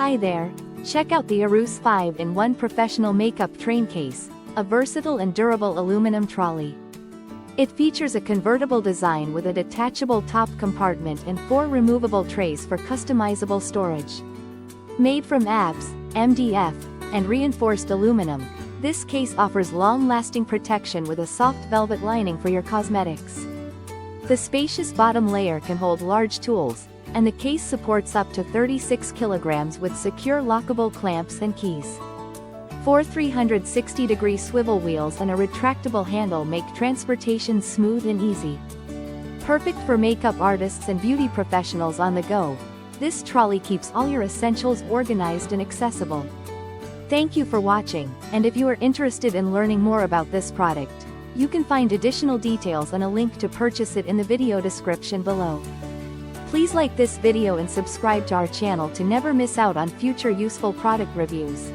Hi there! Check out the AROUS 5-in-1 professional makeup train case, a versatile and durable aluminum trolley. It features a convertible design with a detachable top compartment and 4 removable trays for customizable storage. Made from ABS, MDF, and reinforced aluminum, this case offers long-lasting protection with a soft velvet lining for your cosmetics. The spacious bottom layer can hold large tools, and the case supports up to 36 kilograms with secure lockable clamps and keys. 4 360-degree swivel wheels and a retractable handle make transportation smooth and easy. Perfect for makeup artists and beauty professionals on the go, this trolley keeps all your essentials organized and accessible. Thank you for watching, and if you are interested in learning more about this product, you can find additional details and a link to purchase it in the video description below. Please like this video and subscribe to our channel to never miss out on future useful product reviews.